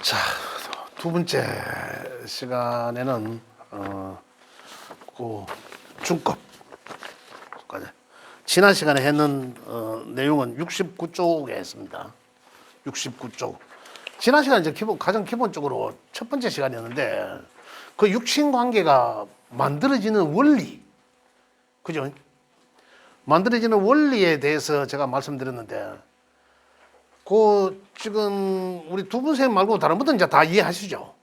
자, 두 번째 시간에는 그 중급까지 지난 시간에 했는 내용은 69쪽에 했습니다. 69쪽. 지난 시간 이제 가장 기본적으로 첫 번째 시간이었는데 그 육친 관계가 만들어지는 원리, 그죠? 만들어지는 원리에 대해서 제가 말씀드렸는데 그 지금 우리 두 분 선생님 말고 다른 분들은 이제 다 이해하시죠?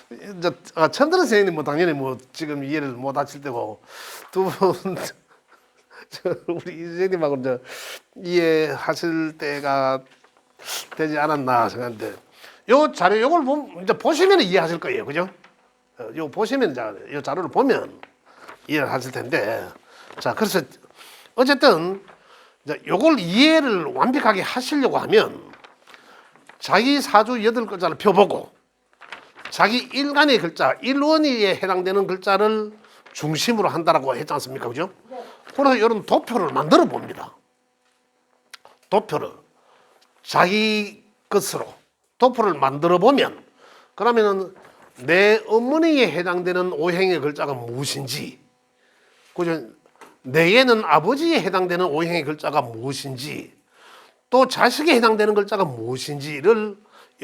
이제 처음 들은 선생님 뭐 당연히 뭐 지금 이해를 못 하실 때고 두 분 우리 선생님하고 이제 이해하실 때가 되지 않았나 생각하는데 요 자료 요걸 이제 보시면 이해하실 거예요, 그죠? 요 보시면 이제 요 자료를 보면 이해를 하실 텐데 자 그래서 어쨌든 이제 요걸 이해를 완벽하게 하시려고 하면 자기 사주 8글자를 펴보고 자기 일간의 글자, 일원위에 해당되는 글자를 중심으로 한다라고 했지 않습니까? 그죠? 그래서 이런 도표를 만들어 봅니다. 도표를 자기 것으로 도표를 만들어 보면 그러면은 내 어머니에 해당되는 오행의 글자가 무엇인지, 그죠? 내게는 아버지에 해당되는 오행의 글자가 무엇인지, 또 자식에 해당되는 글자가 무엇인지를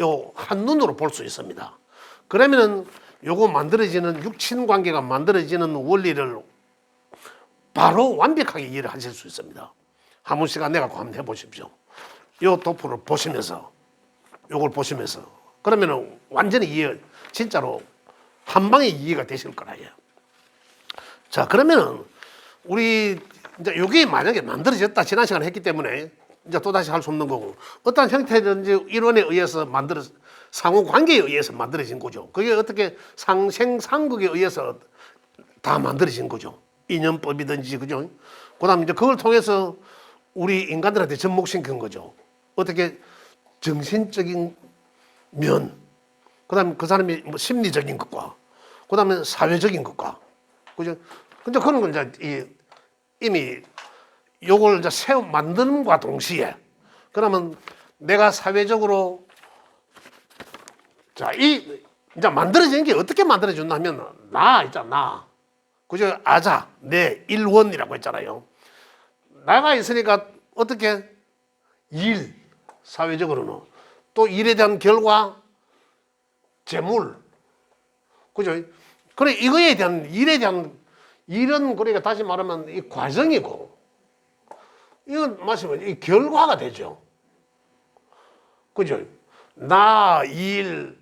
요 한눈으로 볼 수 있습니다. 그러면은 요거 만들어지는 육친 관계가 만들어지는 원리를 바로 완벽하게 이해를 하실 수 있습니다. 한 번씩 내가 한번 해보십시오. 요 도표를 보시면서 요걸 보시면서 그러면은 완전히 이해, 진짜로 한 방에 이해가 되실 거라요. 자, 그러면은 우리 이제 요게 만약에 만들어졌다 지난 시간에 했기 때문에 이제 또 다시 할 수 없는 거고 어떤 형태든지 일원에 의해서 상호 관계에 의해서 만들어진 거죠. 그게 어떻게 상생상극에 의해서 다 만들어진 거죠. 인연법이든지 그죠. 그다음 이제 그걸 통해서 우리 인간들한테 접목시킨 거죠. 어떻게 정신적인 면, 그다음에 그 사람이 뭐 심리적인 것과, 그다음에 사회적인 것과, 그죠. 근데 그런 건 이제 이미 요걸 이제 만드는과 동시에 그러면 내가 사회적으로 자, 이제 만들어지는 게 어떻게 만들어졌나 하면 나 있잖아. 그죠? 아자, 내 일원이라고 했잖아요. 나가 있으니까 어떻게 일, 사회적으로는 또 일에 대한 결과, 재물, 그죠? 그래 이거에 대한 일에 대한 일은 그러니까 다시 말하면 이 과정이고 이건 마시면 이 결과가 되죠. 그죠? 나, 일,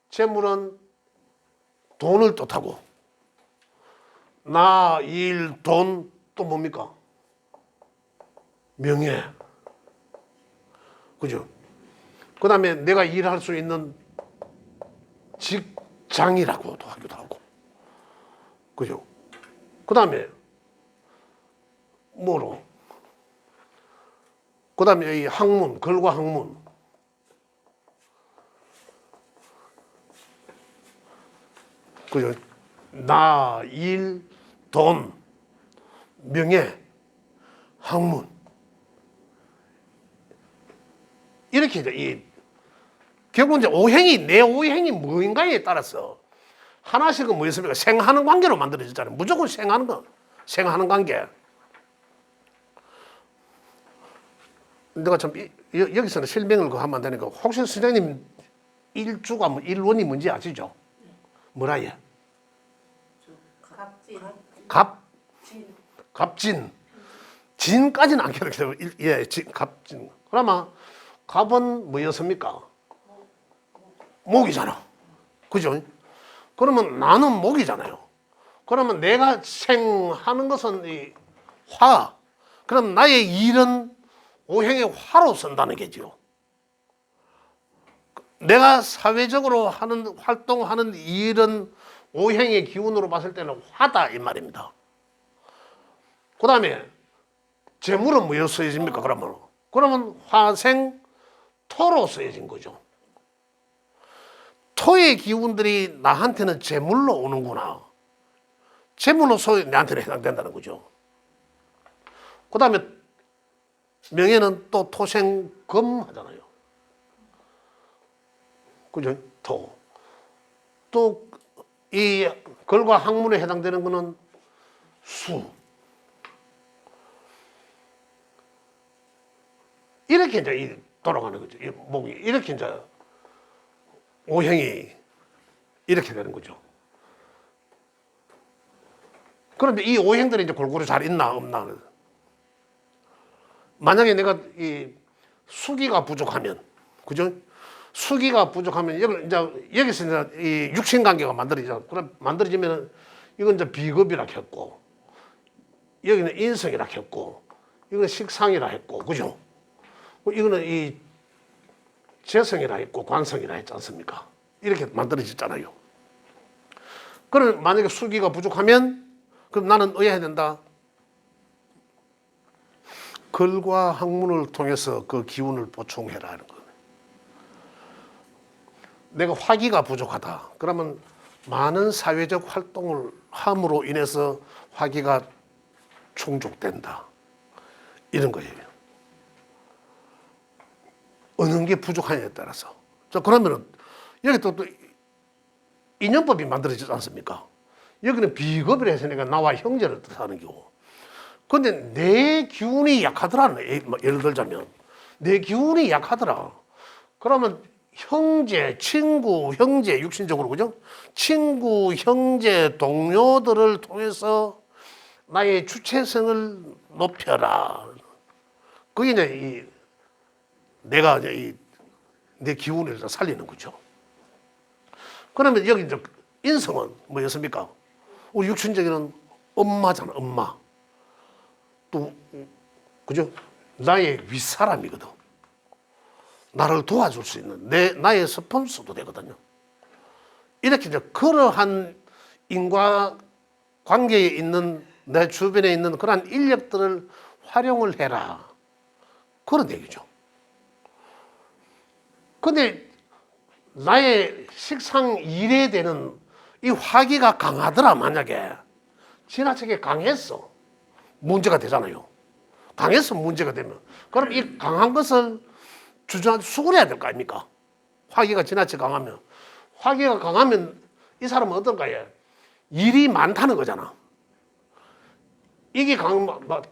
재물은 돈을 뜻하고 나, 일, 돈 또 뭡니까? 명예. 그죠? 그 다음에 내가 일할 수 있는 직장이라고도 하기도 하고. 그죠? 그 다음에 뭐로? 그 다음에 이 학문, 글과 학문. 그죠? 나, 일, 돈, 명예, 학문. 이렇게 이제 결국 이제 내 오행이 뭐인가에 따라서 하나씩은 뭐였습니까? 생하는 관계로 만들어졌잖아요. 무조건 생하는 관계. 내가 참 여기서는 실명을 하면 안 되니까 혹시 선생님 일주가 일원이 뭔지 아시죠? 뭐라 예? 갑진. 진까지는 안 켜도 예, 갑진. 그러면 갑은 뭐였습니까? 목이잖아. 그죠? 그러면 나는 목이잖아요. 그러면 내가 생하는 것은 이 화. 그럼 나의 일은 오행의 화로 쓴다는 게죠. 내가 사회적으로 활동하는 일은 오행의 기운으로 봤을 때는 화다 이 말입니다. 그 다음에 재물은 뭐에 쓰여집니까? 그러면 화생 토로 쓰여진 거죠. 토의 기운들이 나한테는 재물로 오는구나. 재물로서 내한테는 해당된다는 거죠. 그 다음에 명예는 또 토생금 하잖아요. 그죠? 토. 또 이 걸과 학문에 해당되는 거는 수. 이렇게 이제 돌아가는 거죠. 이 목이 이렇게 이제 오형이 이렇게 되는 거죠. 그런데 이 오형들이 이제 골고루 잘 있나 없나. 만약에 내가 이 수기가 부족하면, 그죠? 수기가 부족하면 여기서 이제 이 육신 관계가 만들어지죠. 그럼 만들어지면 이건 이제 비겁이라 했고, 여기는 인성이라 했고, 이거는 식상이라 했고, 그죠? 이거는 이 재성이라 했고, 관성이라 했지 않습니까? 이렇게 만들어졌잖아요. 그럼 만약에 수기가 부족하면, 그럼 나는 어떻게 해야 된다? 글과 학문을 통해서 그 기운을 보충해라 하는 거예요. 내가 화기가 부족하다. 그러면 많은 사회적 활동을 함으로 인해서 화기가 충족된다. 이런 거예요. 어느 게 부족하냐에 따라서. 자, 그러면은 여기 또 인연법이 만들어지지 않습니까? 여기는 비겁이라 했으니까 나와 형제를 뜻하는 경우. 근데 내 기운이 약하더라. 예를 들자면 내 기운이 약하더라. 그러면 형제, 친구, 형제, 육신적으로, 그죠? 친구, 형제, 동료들을 통해서 나의 주체성을 높여라. 그게 이제 내가 이제 내 기운을 살리는 거죠. 그러면 여기 이제 인성은 뭐였습니까? 우리 육신적인 엄마잖아, 엄마. 또, 그죠? 나의 윗사람이거든. 나를 도와줄 수 있는 나의 스폰서도 되거든요. 이렇게 이제 그러한 인과 관계에 있는 내 주변에 있는 그러한 인력들을 활용을 해라. 그런 얘기죠. 근데 나의 식상 일에 되는 이 화기가 강하더라. 만약에 지나치게 강했어. 문제가 되잖아요. 강해서 문제가 되면 그럼 이 강한 것을 수그려야 될 거 아닙니까? 화기가 지나치게 강하면. 화기가 강하면 이 사람은 어떨까요? 일이 많다는 거잖아. 이게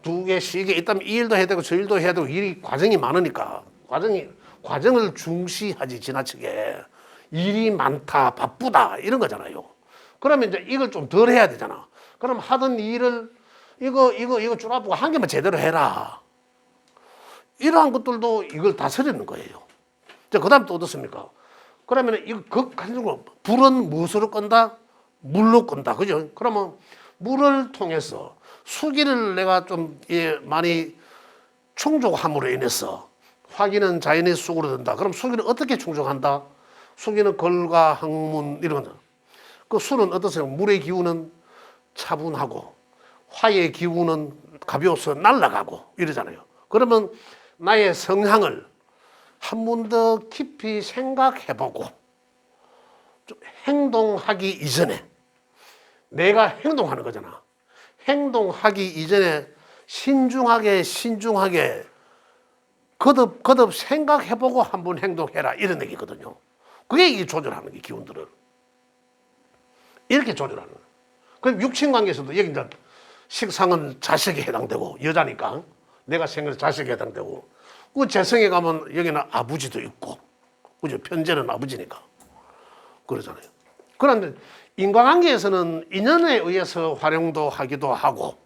두 개, 세 개 있다면 이 일도 해야 되고 저 일도 해야 되고 일이 과정이 많으니까 과정을 중시하지 지나치게 일이 많다, 바쁘다 이런 거잖아요. 그러면 이제 이걸 좀 덜 해야 되잖아. 그럼 하던 일을 이거 줄 앞고 한 개만 제대로 해라. 이러한 것들도 이걸 다스리는 거예요. 그 다음 또 어떻습니까? 그러면 이거 극한적으로 불은 무엇으로 끈다? 물로 끈다. 그죠? 그러면 물을 통해서 수기를 내가 좀 많이 충족함으로 인해서 화기는 자연의 수구로 든다. 그럼 수기는 어떻게 충족한다? 수기는 걸과 학문 이런 거. 그 수는 어떠세요? 물의 기운은 차분하고 화의 기운은 가벼워서 날아가고 이러잖아요. 그러면 나의 성향을 한 번 더 깊이 생각해보고 좀 행동하기 이전에 내가 행동하는 거잖아. 행동하기 이전에 신중하게 거듭 생각해보고 한번 행동해라 이런 얘기거든요. 그게 이 조절하는 게 기운들을 이렇게 조절하는 거예요. 그럼 육친 관계에서도 여기 이제 식상은 자식에 해당되고 여자니까 내가 생겨서 자식에 해당되고 그 재성에 가면 여기는 아버지도 있고 그죠? 편재는 아버지니까 그러잖아요. 그런데 인과관계에서는 인연에 의해서 활용도 하기도 하고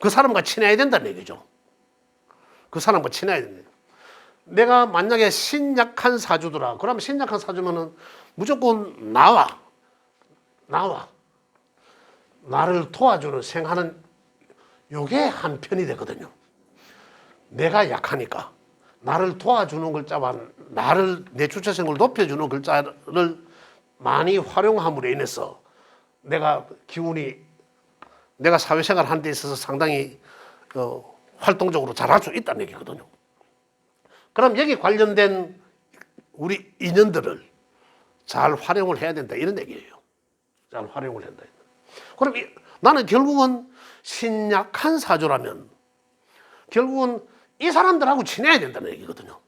그 사람과 친해야 된다는 얘기죠. 그 사람과 친해야 된다. 내가 만약에 신약한 사주더라. 그러면 신약한 사주면은 무조건 나를 도와주는 생하는 요게 한 편이 되거든요. 내가 약하니까 나를 도와주는 글자와 내 주체성을 높여주는 글자를 많이 활용함으로 인해서 내가 사회생활 하는 데 있어서 상당히 활동적으로 잘할 수 있다는 얘기거든요. 그럼 여기 관련된 우리 인연들을 잘 활용을 해야 된다 이런 얘기예요. 잘 활용을 한다. 그럼 나는 결국은 신약한 사주라면 결국은 이 사람들하고 친해야 된다는 얘기거든요.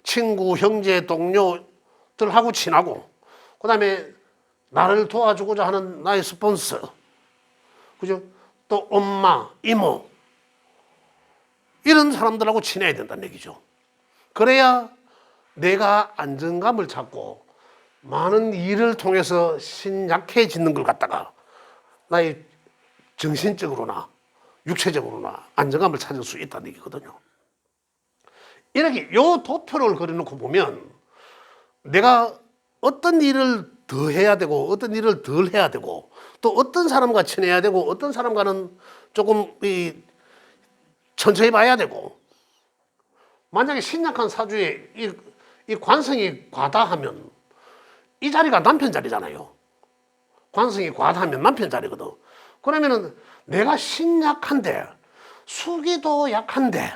친구, 형제, 동료들하고 친하고, 그 다음에 나를 도와주고자 하는 나의 스폰서, 그죠? 또 엄마, 이모, 이런 사람들하고 친해야 된다는 얘기죠. 그래야 내가 안정감을 찾고 많은 일을 통해서 신약해지는 걸 갖다가 나의 정신적으로나 육체적으로나 안정감을 찾을 수 있다는 얘기거든요. 이렇게 요 도표를 그려놓고 보면 내가 어떤 일을 더 해야 되고 어떤 일을 덜 해야 되고 또 어떤 사람과 친해야 되고 어떤 사람과는 조금 천천히 봐야 되고, 만약에 신약한 사주에 이 관성이 과다하면 이 자리가 남편 자리잖아요. 관성이 과다하면 남편 자리거든. 그러면은 내가 신약한데 수기도 약한데,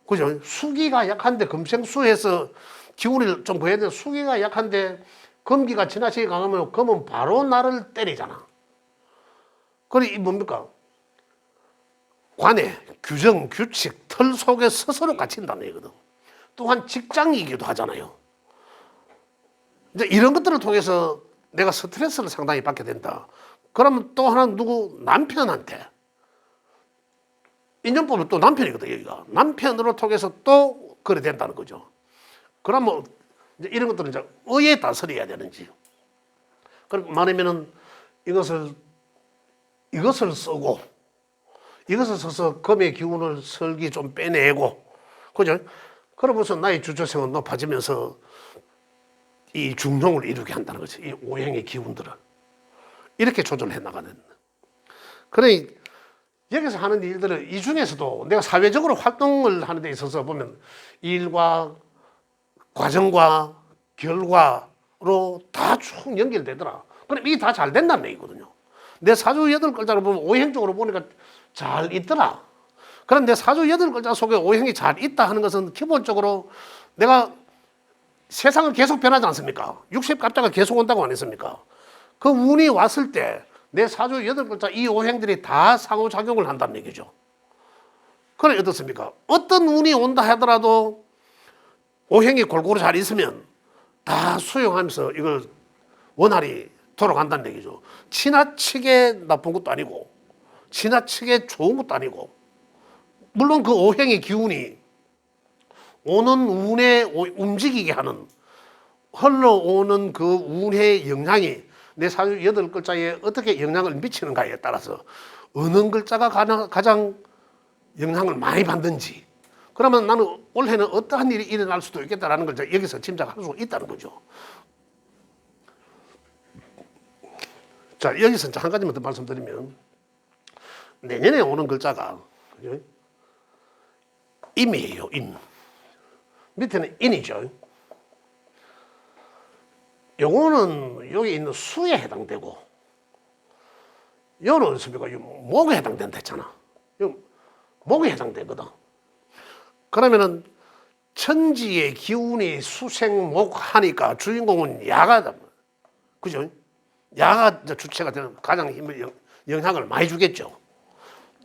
그죠? 수기가 약한데 금생수에서 기운을 좀 보여야 돼. 수기가 약한데 금기가 지나치게 강하면 금은 바로 나를 때리잖아. 그래, 이 뭡니까? 관에 규정, 규칙, 틀 속에 스스로 갇힌다는 얘기거든. 또한 직장이기도 하잖아요. 이제 이런 것들을 통해서 내가 스트레스를 상당히 받게 된다. 그러면 또 하나 누구? 남편한테. 인연법은 또 남편이거든, 여기가. 남편으로 통해서 또 그래 된다는 거죠. 그러면 이제 이런 것들은 이제 의에 다스려야 되는지. 그러니까 말하면은 이것을 쓰고, 이것을 써서 금의 기운을 설기 좀 빼내고, 그죠? 그러면서 나의 주체성은 높아지면서 이 중용을 이루게 한다는 거지. 이 오행의 기운들을. 이렇게 조절해 나가는. 그래, 여기서 하는 일들을 이 중에서도 내가 사회적으로 활동을 하는 데 있어서 보면 일과 과정과 결과로 다 쭉 연결되더라. 그럼 이게 다 잘 된다는 얘기거든요. 내 사주 8글자를 보면 오행적으로 보니까 잘 있더라. 그럼 내 사주 8글자 속에 오행이 잘 있다 하는 것은 기본적으로 내가 세상은 계속 변하지 않습니까? 60갑자가 계속 온다고 안 했습니까? 그 운이 왔을 때 내 사주 8글자 이 오행들이 다 상호작용을 한다는 얘기죠. 그래, 어떻습니까? 어떤 운이 온다 하더라도 오행이 골고루 잘 있으면 다 수용하면서 이걸 원활히 돌아간다는 얘기죠. 지나치게 나쁜 것도 아니고 지나치게 좋은 것도 아니고, 물론 그 오행의 기운이 오는 운에 움직이게 하는, 흘러오는 그 운의 영향이 내 사주 8글자에 어떻게 영향을 미치는가에 따라서 어느 글자가 가장 영향을 많이 받는지, 그러면 나는 올해는 어떠한 일이 일어날 수도 있겠다라는 걸 여기서 짐작할 수 있다는 거죠. 자, 여기서 한 가지만 더 말씀드리면, 내년에 오는 글자가 임이에요, 임. 밑에는 인이죠. 요거는 여기 있는 수에 해당되고, 요는 어떻습니까? 목에 해당된다 했잖아. 목에 해당되거든. 그러면은 천지의 기운이 수생목하니까 주인공은 야가, 그죠? 야가 주체가 되는 가장 힘을, 영향을 많이 주겠죠.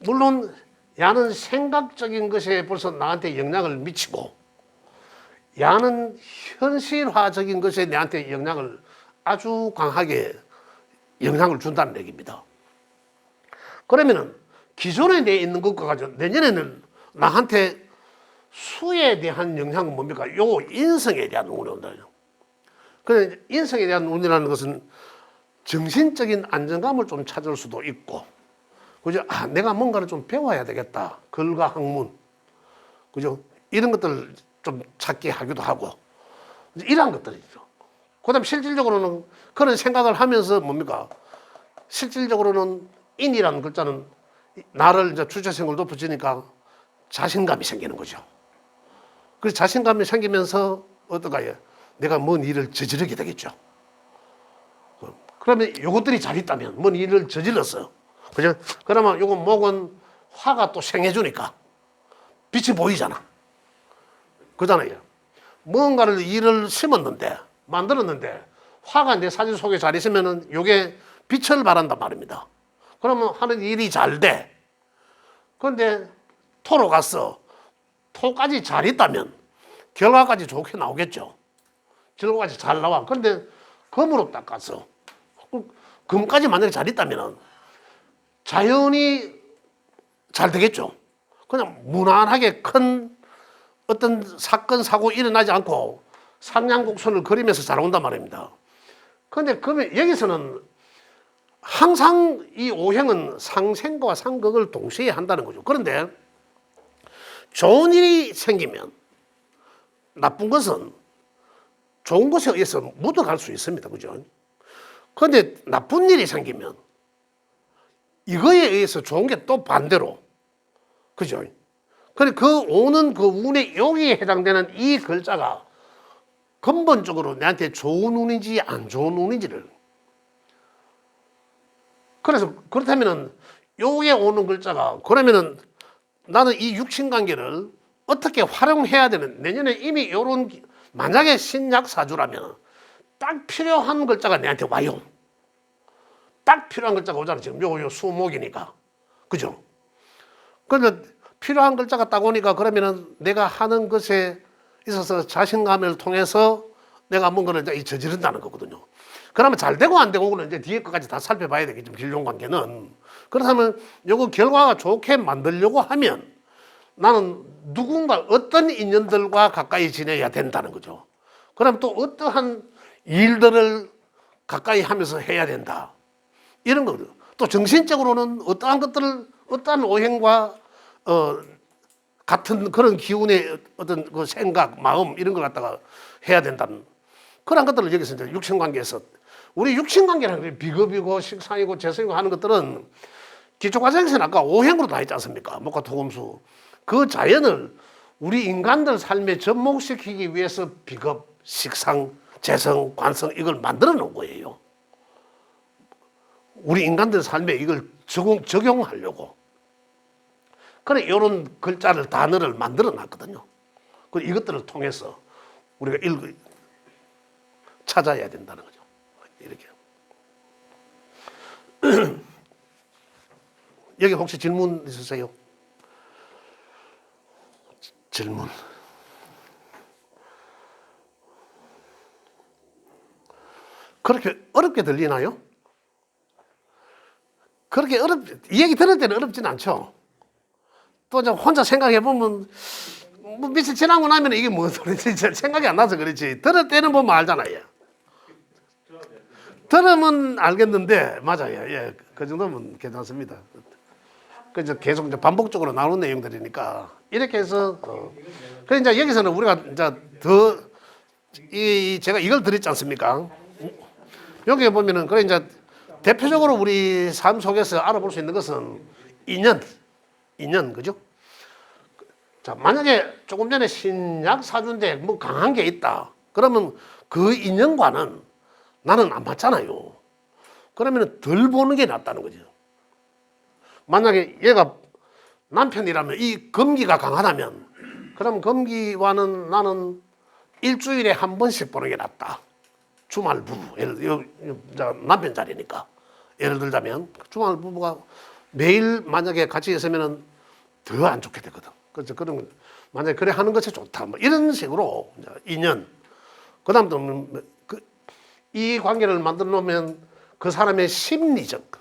물론 야는 생각적인 것에 벌써 나한테 영향을 미치고, 야는 현실화적인 것에 내한테 영향을 아주 강하게 영향을 준다는 얘기입니다. 그러면은 기존에 내 있는 것과 가지고 내년에는 나한테 수에 대한 영향은 뭡니까? 요 인성에 대한 운이 온다. 그래, 인성에 대한 운이라는 것은 정신적인 안정감을 좀 찾을 수도 있고, 그죠? 아, 내가 뭔가를 좀 배워야 되겠다. 글과 학문, 그죠? 이런 것들 좀 찾게 하기도 하고, 이러한 것들이죠. 그 다음에 실질적으로는 그런 생각을 하면서 뭡니까? 실질적으로는 인이라는 글자는 나를 이제 주체성을 높여주니까 자신감이 생기는 거죠. 그래서 자신감이 생기면서 어떨까요? 내가 뭔 일을 저지르게 되겠죠. 그러면 이것들이 잘 있다면 뭔 일을 저질렀어요. 그죠? 그러면 요거 목은 화가 또 생해주니까 빛이 보이잖아. 그잖아요. 뭔가를 일을 심었는데, 만들었는데, 화가 내 사진 속에 잘 있으면은 요게 빛을 발한단 말입니다. 그러면 하는 일이 잘 돼. 그런데 토로 갔어. 토까지 잘 있다면 결과까지 좋게 나오겠죠. 결과까지 잘 나와. 그런데 금으로 닦아서 금까지 만약에 잘 있다면 자연히 잘 되겠죠. 그냥 무난하게 큰 어떤 사건, 사고 일어나지 않고 상냥곡선을 그리면서 잘 온단 말입니다. 그런데 여기서는 항상 이 오행은 상생과 상극을 동시에 한다는 거죠. 그런데 좋은 일이 생기면 나쁜 것은 좋은 것에 의해서 묻어갈 수 있습니다. 그죠? 그런데 나쁜 일이 생기면 이거에 의해서 좋은 게 또 반대로. 그죠? 그래, 그 오는 그 운의 여기에 해당되는 이 글자가 근본적으로 내한테 좋은 운인지 안 좋은 운인지를. 그래서 그렇다면은 여기에 오는 글자가 그러면은 나는 이 육친관계를 어떻게 활용해야 되는 내년에 이미 요런 만약에 신약사주라면 딱 필요한 글자가 내한테 와요. 딱 필요한 글자가 오잖아. 지금 요 수목이니까. 그죠? 그런데 필요한 글자가 딱 오니까 그러면은 내가 하는 것에 있어서 자신감을 통해서 내가 뭔가를 저지른다는 거거든요. 그러면 잘 되고 안 되고는 이제 뒤에 것까지 다 살펴봐야 되겠죠. 길용관계는. 그렇다면 요거 결과가 좋게 만들려고 하면 나는 누군가 어떤 인연들과 가까이 지내야 된다는 거죠. 그럼 또 어떠한 일들을 가까이 하면서 해야 된다. 이런 거거든요. 또 정신적으로는 어떠한 것들을 어떠한 오행과 같은 그런 기운의 어떤 그 생각, 마음 이런 걸 갖다가 해야 된다는 그런 것들을 여기서 이제 육신관계에서 우리 육신관계라는 게 비겁이고 식상이고 재성이고 하는 것들은 기초과정에서는 아까 오행으로 다 했지 않습니까? 목화 토금수 그 자연을 우리 인간들 삶에 접목시키기 위해서 비겁, 식상, 재성, 관성 이걸 만들어 놓은 거예요. 우리 인간들 삶에 이걸 적용하려고. 그래 이런 글자를 단어를 만들어 놨거든요. 그리고 이것들을 통해서 우리가 찾아야 된다는 거죠. 이렇게. 여기 혹시 질문 있으세요? 질문. 그렇게 어렵게 들리나요? 그렇게 이 얘기 들을 때는 어렵진 않죠. 또 이제 혼자 생각해 보면 뭐 며칠 지나고 나면 이게 뭔 소리지 생각이 안 나서 그렇지. 들을 때는 보면 알잖아요. 들으면 알겠는데 맞아요. 예, 그 정도면 괜찮습니다. 그래서 계속 이제 반복적으로 나오는 내용들이니까 이렇게 해서 그래 이제 여기서는 우리가 이제 제가 이걸 드렸지 않습니까? 여기 보면은 그래 이제 대표적으로 우리 삶 속에서 알아볼 수 있는 것은 인연 그죠? 자 만약에 조금 전에 신약 사주인데 뭐 강한 게 있다. 그러면 그 인연과는 나는 안 맞잖아요. 그러면 덜 보는 게 낫다는 거죠. 만약에 얘가 남편이라면 이 금기가 강하다면 그럼 금기와는 나는 일주일에 한 번씩 보는 게 낫다. 주말 부부, 남편 자리니까. 예를 들자면 주말 부부가 매일 만약에 같이 있으면 더 안 좋게 되거든. 그래서 그런 만약에 그래 하는 것이 좋다. 뭐 이런 식으로 인연. 그다음 이 관계를 만들어 놓으면 그 사람의 심리적,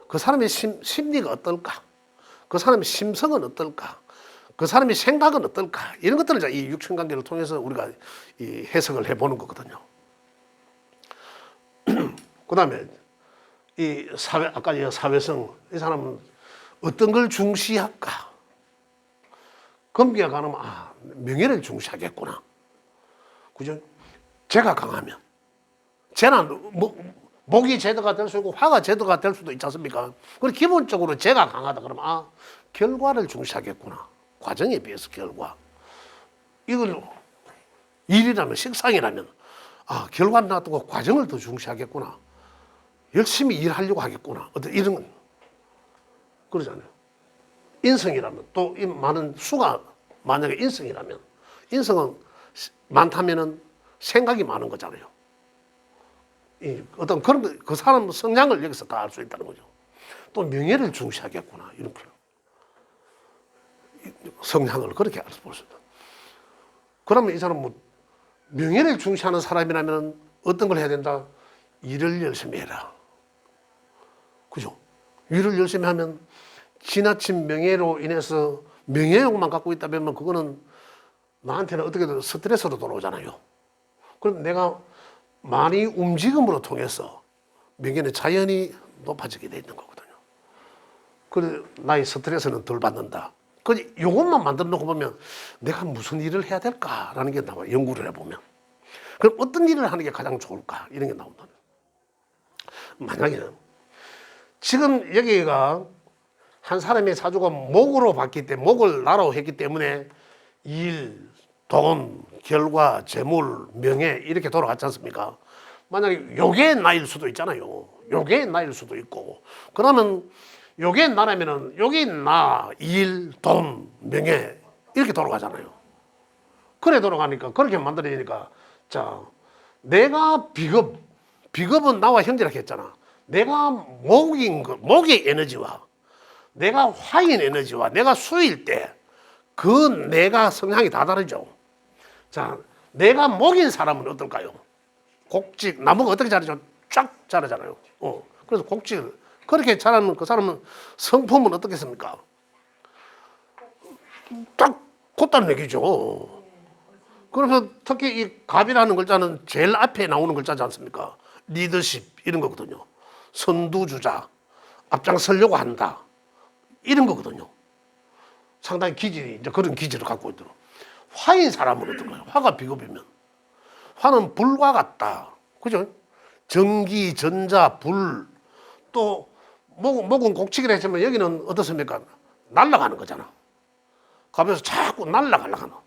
그 사람의 심리가 어떨까? 그 사람의 심성은 어떨까? 그 사람의 생각은 어떨까? 이런 것들을 이 육신관계를 통해서 우리가 이 해석을 해보는 거거든요. 그 다음에 이 아까 이 사회성, 이 사람은 어떤 걸 중시할까? 금기가 가면 명예를 중시하겠구나. 그죠? 제가 강하면. 쟤는 목이 제도가 될 수 있고 화가 제도가 될 수도 있지 않습니까? 그리고 기본적으로 제가 강하다 그러면 결과를 중시하겠구나. 과정에 비해서 결과. 이걸 일이라면 식상이라면 결과는 놔두고 과정을 더 중시하겠구나. 열심히 일하려고 하겠구나. 어떤 이런 건 그러잖아요. 인성이라면 또 이 많은 수가 만약에 인성이라면 인성은 많다면은 생각이 많은 거잖아요. 어떤 그런 그 사람 성향을 여기서 다 알 수 있다는 거죠. 또 명예를 중시하겠구나 이렇게 성향을 그렇게 알 수 있습니다. 그러면 이 사람은 뭐 명예를 중시하는 사람이라면 어떤 걸 해야 된다? 일을 열심히 해라. 그죠? 일을 열심히 하면 지나친 명예로 인해서 명예욕만 갖고 있다 보면 그거는 나한테는 어떻게든 스트레스로 돌아오잖아요. 그럼 내가 많이 움직임으로 통해서 명예는 자연히 높아지게 돼 있는 거거든요. 그래 나의 스트레스는 덜 받는다. 그 요것만 만들어 놓고 보면 내가 무슨 일을 해야 될까라는 게 나와. 연구를 해보면 그럼 어떤 일을 하는 게 가장 좋을까 이런 게 나온다. 만약에 지금 여기가 한 사람의 사주가 목으로 봤기 때문에 목을 나라고 했기 때문에 일, 돈, 결과, 재물, 명예 이렇게 돌아갔지 않습니까? 만약에 요게 나일 수도 있잖아요. 요게 나일 수도 있고 그러면 요게 나라면은 요게 나, 일, 돈, 명예 이렇게 돌아가잖아요. 그래 돌아가니까 그렇게 만들어지니까 자 내가 비겁은 나와 형제라고 했잖아. 내가 목의 에너지와 내가 화인 에너지와 내가 수일 때 그 내가 성향이 다 다르죠. 자 내가 목인 사람은 어떨까요? 곡직 나무가 어떻게 자라죠? 쫙 자라잖아요. 그래서 곡직을 그렇게 자라는 그 사람은 성품은 어떻겠습니까? 딱 곧다는 얘기죠. 그래서 특히 이 갑이라는 글자는 제일 앞에 나오는 글자지 않습니까? 리더십 이런 거거든요. 선두주자, 앞장서려고 한다 이런 거거든요. 상당히 기질이 이제 그런 기질을 갖고 있도록. 화인 사람은 어떤가요? 화가 비겁이면 화는 불과 같다. 그죠? 전기, 전자, 불 또 목은 곡치기를 했지만 여기는 어떻습니까? 날아가는 거잖아. 가면서 자꾸 날아가려고 하나.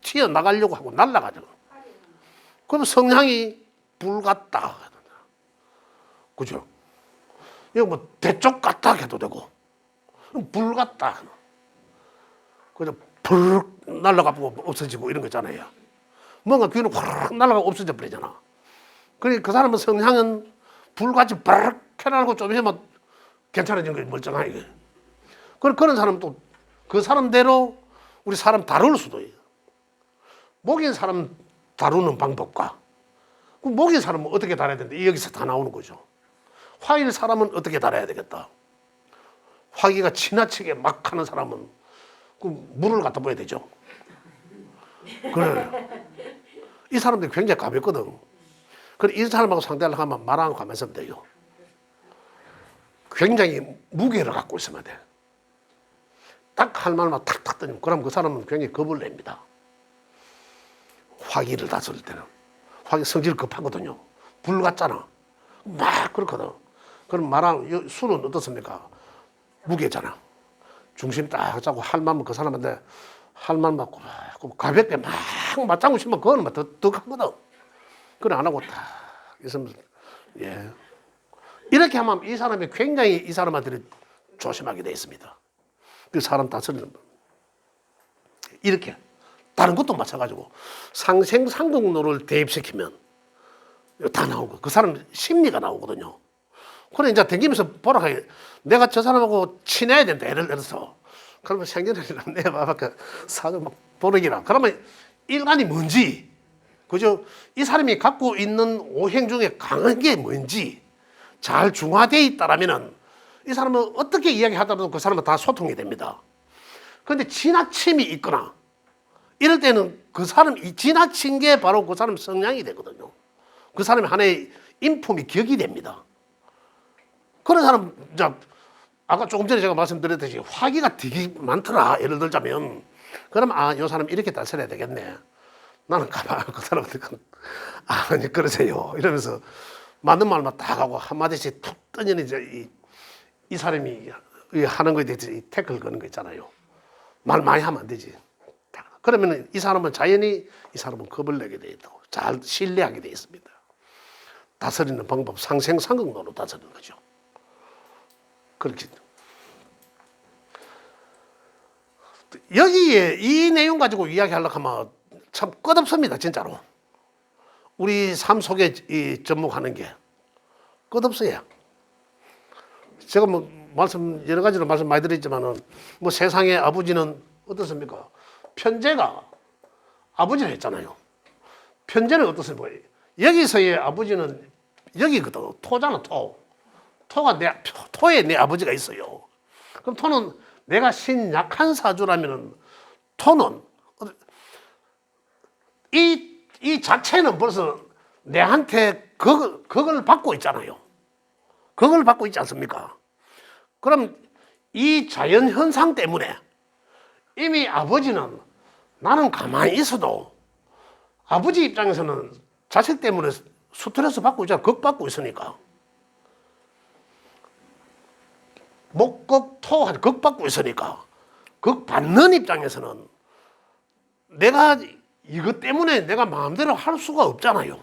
튀어나가려고 하고 날아가잖아. 그럼 성향이 불 같다. 그죠? 이거 뭐 대쪽 같다 해도 되고 불 같다. 그래서 푸르륵 날아가고 없어지고 이런 거 있잖아요. 뭔가 귀는 확 날아가고 없어져 버리잖아. 그러니까 그 사람은 성향은 불같이 바르륵 켜나고 좀 있으면 괜찮아진 거예요. 멀쩡하게. 그런 사람은 또 그 사람대로 우리 사람 다룰 수도 있어요. 목인 사람 다루는 방법과 목인 사람은 어떻게 다뤄야 되는데 여기서 다 나오는 거죠. 화일 사람은 어떻게 다뤄야 되겠다. 화기가 지나치게 막 하는 사람은 그 물을 갖다 부어야 되죠. 그래. 이 사람들이 굉장히 가볍거든. 그래 이 사람하고 상대를 하면 말하고 가면서 돼요. 굉장히 무게를 갖고 있으면 돼. 딱 할 말만 탁탁 던지면 그럼 그 사람은 굉장히 겁을 냅니다. 화기를 다스릴 때는. 화기 성질 급하거든요. 불 같잖아. 막 그렇거든. 그럼 말하는 수는 어떻습니까? 무게잖아. 중심 딱 잡고 할 말만 그 사람한테 할 말만 가볍게 막 맞장구 치면 그거는 더 크거든. 그래 안 하고 딱 있으면 예. 이렇게 하면 이 사람이 굉장히 이 사람한테 조심하게 돼 있습니다. 그 사람 다스리는 이렇게 다른 것도 마찬가지고 상생상극론을 대입시키면 다 나오고 그 사람 심리가 나오거든요. 그래 이제 댕기면서 보라 내가 저 사람하고 친해야 된다. 예를 들어서 그러면 생전이라 내 바밖에 사주 막 보내기라. 그러면 일간이 뭔지 그죠? 이 사람이 갖고 있는 오행 중에 강한 게 뭔지 잘 중화되어 있다라면은 이 사람은 어떻게 이야기하더라도 그 사람은 다 소통이 됩니다. 그런데 지나침이 있거나 이럴 때는 그 사람이 지나친 게 바로 그 사람 성향이 되거든요. 그 사람이 하나의 인품이 격이 됩니다. 그런 사람, 아까 조금 전에 제가 말씀드렸듯이 화기가 되게 많더라. 예를 들자면, 그럼 이 사람 이렇게 다스려야 되겠네. 나는 가만 그 사람한테 아니 그러세요. 이러면서 맞는 말만 딱 하고 한마디씩 툭 던지는 이 사람이 하는 거에 대해서 태클 거는 거 있잖아요. 말 많이 하면 안 되지. 그러면 이 사람은 자연히 이 사람은 겁을 내게 돼 있다고 잘 신뢰하게 돼 있습니다. 다스리는 방법 상생상극론으로 다스리는 거죠. 그렇게 여기에 이 내용 가지고 이야기하려고 하면 참 끝없습니다. 진짜로 우리 삶 속에 접목하는 게 끝없어요. 제가 뭐 말씀 여러 가지로 말씀 많이 드렸지만은 뭐 세상의 아버지는 어떻습니까? 편제가 아버지를 했잖아요. 편제는 어떻습니까? 여기서의 아버지는 여기거든. 토잖아, 토. 토에 내 아버지가 있어요. 그럼 토는 내가 신약한 사주라면은 토는 이 자체는 벌써 내한테 그걸 받고 있잖아요. 그걸 받고 있지 않습니까? 그럼 이 자연 현상 때문에 이미 아버지는 나는 가만히 있어도 아버지 입장에서는 자식 때문에 스트레스 받고 있잖아. 극받고 있으니까. 목극토한 극받고 있으니까. 극받는 입장에서는 내가 이것 때문에 내가 마음대로 할 수가 없잖아요.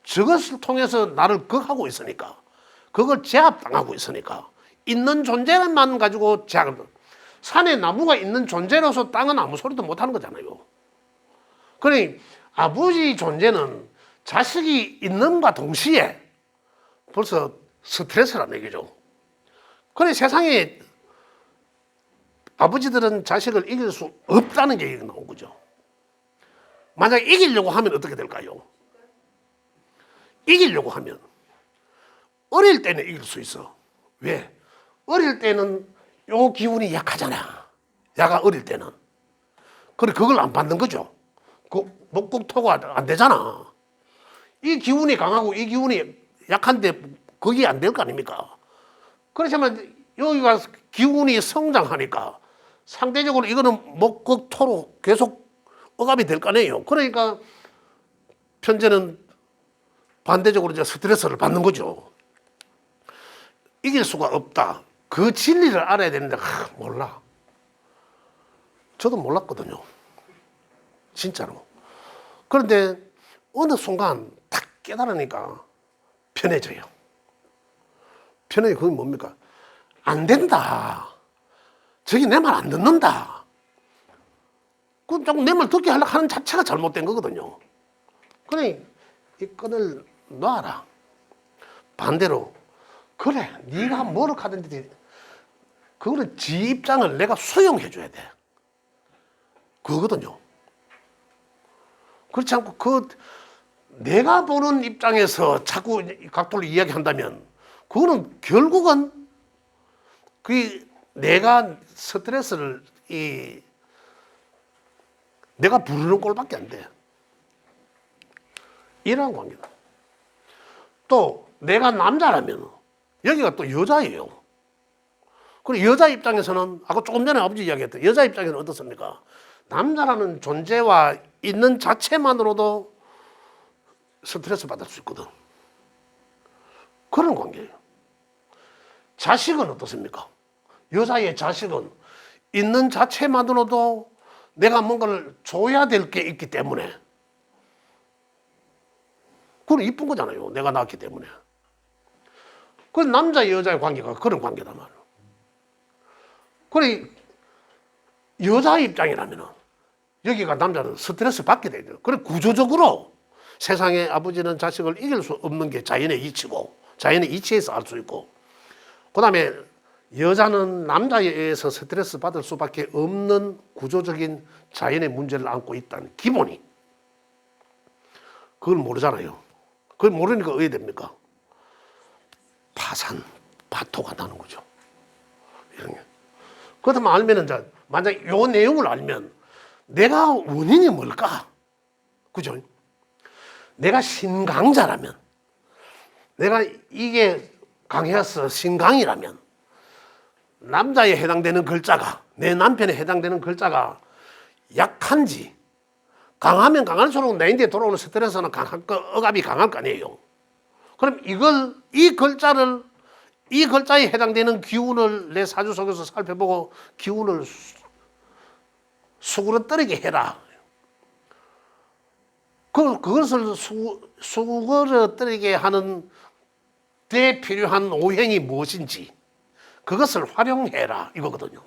저것을 통해서 나를 극하고 있으니까. 그걸 제압당하고 있으니까. 있는 존재만 가지고 제압. 산에 나무가 있는 존재로서 땅은 아무 소리도 못하는 거잖아요. 그러니 아버지 존재는 자식이 있는과 동시에 벌써 스트레스라는 얘기죠. 그래 세상에 아버지들은 자식을 이길 수 없다는 얘기가 나온 거죠. 만약 이기려고 하면 어떻게 될까요? 이기려고 하면 어릴 때는 이길 수 있어. 왜? 어릴 때는 요 기운이 약하잖아. 야가 어릴 때는. 그래 그걸 안 받는 거죠. 그 목국토가 안 되잖아. 이 기운이 강하고 이 기운이 약한데 그게 안 될 거 아닙니까? 그렇지만 여기가 기운이 성장하니까 상대적으로 이거는 목국토로 계속 억압이 될 거 아니에요. 그러니까 편제는 반대적으로 이제 스트레스를 받는 거죠. 이길 수가 없다. 그 진리를 알아야 되는데 몰라. 저도 몰랐거든요. 진짜로. 그런데 어느 순간 딱 깨달으니까 편해져요. 편해져. 그게 뭡니까? 안 된다. 저기 내 말 안 듣는다. 그럼 자꾸 내 말 듣게 하려고 하는 자체가 잘못된 거거든요. 그러니 이 끈을 놔라. 반대로 그래 네가 뭐를 하든지 그거는 지 입장을 내가 수용해 줘야 돼. 그거거든요. 그렇지 않고 내가 보는 입장에서 자꾸 각도를 이야기한다면 그거는 결국은 내가 스트레스를 내가 부르는 꼴밖에 안 돼. 이런 관계다. 또 내가 남자라면 여기가 또 여자예요. 그리고 여자 입장에서는 아까 조금 전에 아버지 이야기했던 여자 입장에서는 어떻습니까? 남자라는 존재와 있는 자체만으로도 스트레스 받을 수 있거든. 그런 관계예요. 자식은 어떻습니까? 여자의 자식은 있는 자체만으로도 내가 뭔가를 줘야 될 게 있기 때문에 그건 이쁜 거잖아요. 내가 낳았기 때문에. 그 남자 여자의 관계가 그런 관계단 말이에요. 그래 여자 입장이라면 여기가 남자는 스트레스 받게 되죠. 그래 구조적으로 세상에 아버지는 자식을 이길 수 없는 게 자연의 이치고 자연의 이치에서 알 수 있고 그 다음에 여자는 남자에 의해서 스트레스 받을 수밖에 없는 구조적인 자연의 문제를 안고 있다는 기본이 그걸 모르잖아요. 그걸 모르니까 어떻게 됩니까? 파토가 나는 거죠. 이런 게. 그렇다면 알면은 만약 요 내용을 알면 내가 원인이 뭘까? 그죠? 내가 신강자라면 내가 이게 강해서 신강이라면 남자에 해당되는 글자가 내 남편에 해당되는 글자가 약한지 강하면 강할수록 나인데 돌아오는 스트레스는 억압이 강할 거 아니에요. 그럼 이 글자에 해당되는 기운을 내 사주 속에서 살펴보고 기운을 수그러뜨리게 해라. 그것을 수그러뜨리게 하는 데 필요한 오행이 무엇인지 그것을 활용해라 이거거든요.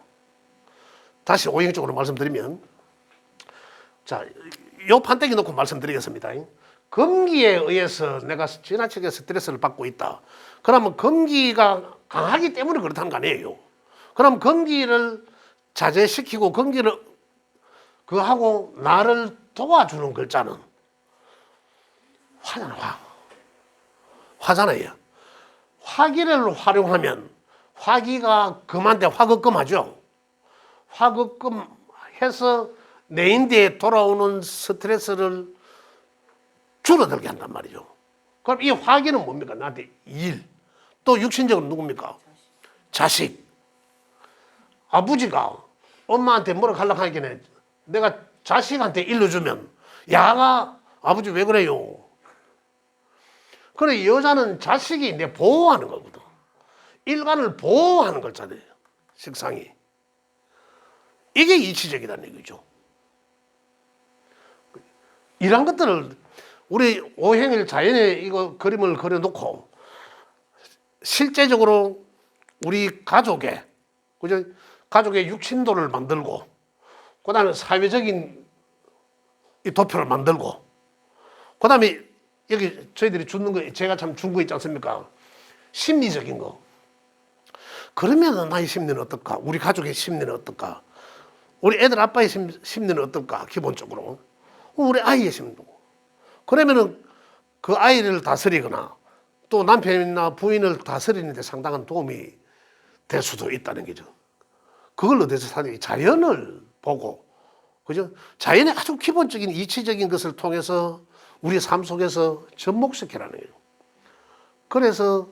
다시 오행적으로 말씀드리면 자, 요 판때기 놓고 말씀드리겠습니다. 금기에 의해서 내가 지나치게 스트레스를 받고 있다. 그러면 금기가 강하기 때문에 그렇다는 거 아니에요. 그럼 금기를 자제시키고 건기를 그거 하고 나를 도와주는 글자는 화잖아. 화잖아요. 화기를 활용하면 화기가 금한테 화급금하죠. 화급금해서 내 인대에 돌아오는 스트레스를 줄어들게 한단 말이죠. 그럼 이 화기는 뭡니까? 나한테 일. 또 육신적으로 누굽니까? 자식. 아버지가 엄마한테 뭐라 하려고 하기 전에 내가 자식한테 일러주면 야가 아버지 왜 그래요? 그래 여자는 자식이 내 보호하는 거거든. 일간을 보호하는 거잖아요. 식상이. 이게 이치적이라는 얘기죠. 이런 것들을 우리 오행일 자연에 이거 그림을 그려놓고 실제적으로 우리 가족의 그죠? 가족의 육신도를 만들고 그다음에 사회적인 이 도표를 만들고 그다음에 여기 저희들이 주는 거 제가 참 준 거 있지 않습니까? 심리적인 거. 그러면 나의 심리는 어떨까? 우리 가족의 심리는 어떨까? 우리 애들 아빠의 심리는 어떨까? 기본적으로 우리 아이의 심리도. 그러면은 그 아이를 다스리거나 또 남편이나 부인을 다스리는데 상당한 도움이 될 수도 있다는 거죠. 그걸 어디서 사는 자연을 보고, 그죠? 자연의 아주 기본적인 이치적인 것을 통해서 우리 삶 속에서 접목시키라는 거예요. 그래서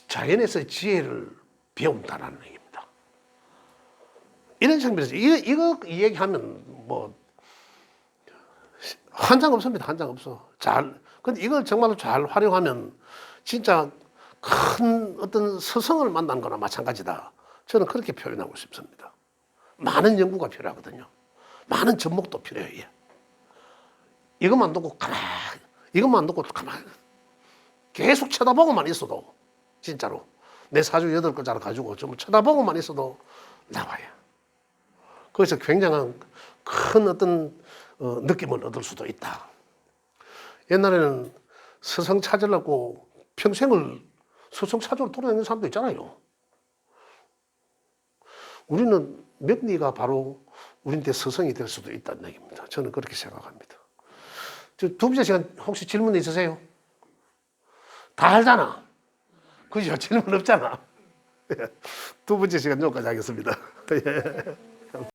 자연에서 지혜를 배운다라는 얘기입니다. 이런 측면에서 이거 얘기하면 뭐 한 장 없습니다. 한 장 없어. 근데 이걸 정말로 잘 활용하면 진짜 큰 어떤 스승을 만난 거나 마찬가지다. 저는 그렇게 표현하고 싶습니다. 많은 연구가 필요하거든요. 많은 접목도 필요해요. 이것만 놓고 가만히 계속 쳐다보고만 있어도 진짜로 내 사주 8글자를 가지고 좀 쳐다보고만 있어도 나와요. 그래서 굉장한 큰 어떤 느낌을 얻을 수도 있다. 옛날에는 스승 찾으려고 평생을 스승 찾으러 돌아다니는 사람도 있잖아요. 우리는 명리가 바로 우리한테 스승이 될 수도 있다는 얘기입니다. 저는 그렇게 생각합니다. 두 번째 시간 혹시 질문 있으세요? 다 알잖아. 그죠? 질문 없잖아. 두 번째 시간 여기까지 하겠습니다.